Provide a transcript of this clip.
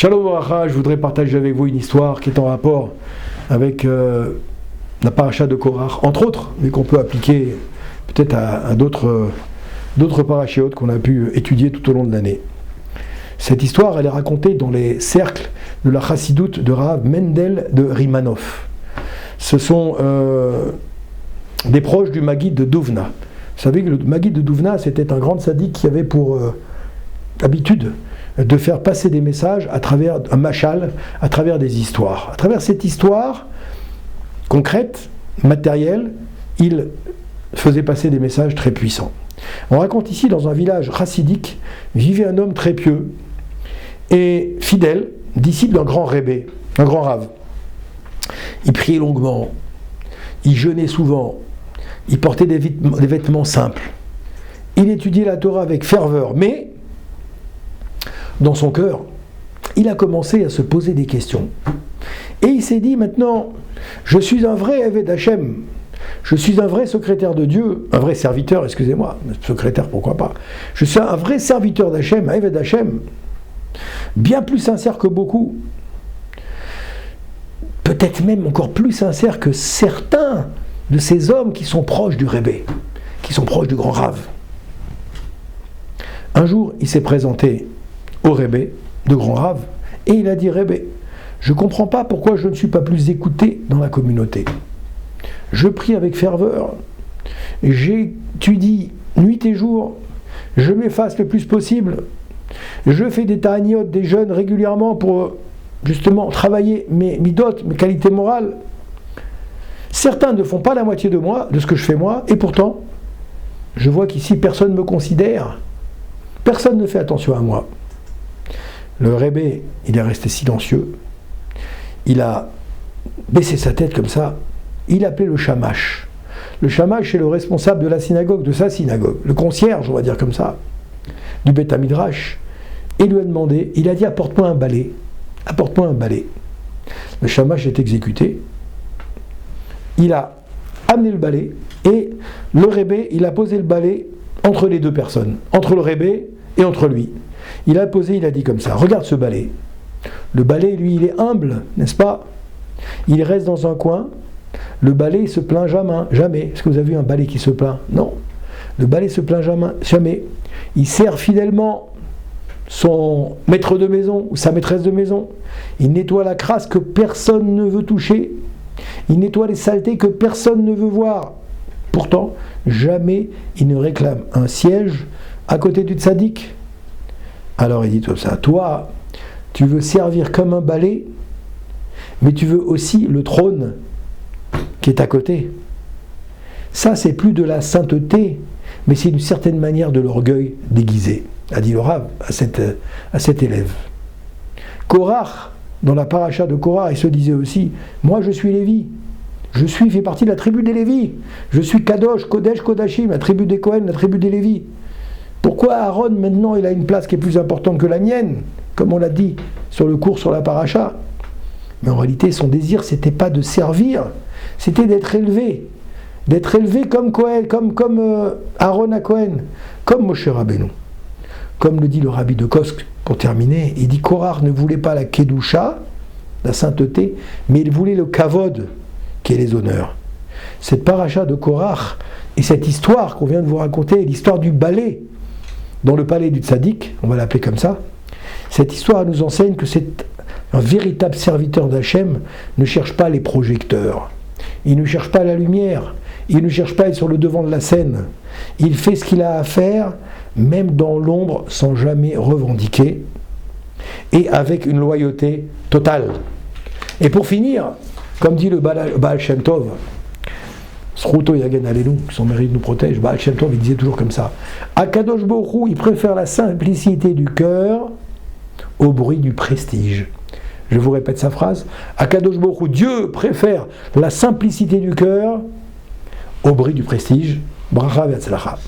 Shalom Varacha, je voudrais partager avec vous une histoire qui est en rapport avec la paracha de Korach, entre autres, mais qu'on peut appliquer peut-être à d'autres parachéotes qu'on a pu étudier tout au long de l'année. Cette histoire, elle est racontée dans les cercles de la chassidoute de Rav Mendel de Rimanov. Ce sont des proches du Maguide de Douvna. Vous savez que le Maguide de Douvna, c'était un grand tzaddik qui avait pour habitude de faire passer des messages à travers un machal, à travers des histoires. À travers cette histoire concrète, matérielle, il faisait passer des messages très puissants. On raconte ici, dans un village chassidique, vivait un homme très pieux et fidèle, disciple d'un grand rébé, un grand rave. Il priait longuement, il jeûnait souvent, il portait des vêtements simples. Il étudiait la Torah avec ferveur, mais dans son cœur, il a commencé à se poser des questions. Et il s'est dit, maintenant, je suis un vrai Eved Hashem, je suis un vrai secrétaire de Dieu, un vrai serviteur, excusez-moi, secrétaire, pourquoi pas. Je suis un vrai serviteur d'Hachem, un Eved Hashem, bien plus sincère que beaucoup. Peut-être même encore plus sincère que certains de ces hommes qui sont proches du Rébé, qui sont proches du grand Rav. Un jour, il s'est présenté au Rébé, de grand Rav, et il a dit, Rébé, je ne comprends pas pourquoi je ne suis pas plus écouté dans la communauté. Je prie avec ferveur, j'étudie nuit et jour, je m'efface le plus possible, je fais des ta'aniot, des jeûnes régulièrement pour justement travailler mes midot, mes qualités morales. Certains ne font pas la moitié de moi, de ce que je fais moi, et pourtant, je vois qu'ici personne ne me considère, personne ne fait attention à moi. Le Rébé, il est resté silencieux, il a baissé sa tête comme ça, il appelait le shamash. Le shamash est le responsable de la synagogue, de sa synagogue, le concierge, on va dire comme ça, du Beth Midrash, et lui a demandé, il a dit, apporte-moi un balai, apporte-moi un balai. Le shamash est exécuté, il a amené le balai, et le Rébé, il a posé le balai entre les deux personnes, entre le Rébé et entre lui. Il a posé, il a dit comme ça, regarde ce balai. Le balai, lui, il est humble, n'est-ce pas? Il reste dans un coin, le balai ne se plaint jamais. Est-ce que vous avez vu un balai qui se plaint? Non. Le balai ne se plaint jamais. Il sert fidèlement son maître de maison ou sa maîtresse de maison. Il nettoie la crasse que personne ne veut toucher. Il nettoie les saletés que personne ne veut voir. Pourtant, jamais il ne réclame un siège à côté du tzaddik. Alors il dit tout ça, toi, tu veux servir comme un balai, mais tu veux aussi le trône qui est à côté. Ça, c'est plus de la sainteté, mais c'est d'une certaine manière de l'orgueil déguisé, a dit le Rav à cet élève. Korach, dans la paracha de Korach, il se disait aussi, moi je suis Lévi, fais partie de la tribu des Lévi, je suis Kadosh, Kodesh, Kodashim, la tribu des Kohen, la tribu des Lévi. Pourquoi Aaron, maintenant, il a une place qui est plus importante que la mienne, comme on l'a dit sur le cours sur la paracha? Mais en réalité, son désir, c'était pas de servir, c'était d'être élevé comme Kohen, comme Aaron à Kohen, comme Moshe Rabbeinu. Comme le dit le rabbi de Kosk, pour terminer, il dit Korach ne voulait pas la Kedusha, la sainteté, mais il voulait le Kavod, qui est les honneurs. Cette paracha de Korach et cette histoire qu'on vient de vous raconter, l'histoire du balai dans le palais du tzaddik, on va l'appeler comme ça, cette histoire nous enseigne que un véritable serviteur d'Hachem ne cherche pas les projecteurs, il ne cherche pas la lumière, il ne cherche pas à être sur le devant de la scène, il fait ce qu'il a à faire, même dans l'ombre, sans jamais revendiquer, et avec une loyauté totale. Et pour finir, comme dit le Baal Shem Tov, Sruto Yagen Alelu, son mérite nous protège, Baal Shem Tov, il disait toujours comme ça, Akadosh Baruch Hu, il préfère la simplicité du cœur au bruit du prestige. Je vous répète sa phrase, Akadosh Baruch Hu, Dieu préfère la simplicité du cœur au bruit du prestige. Bracha ve'atzlacha.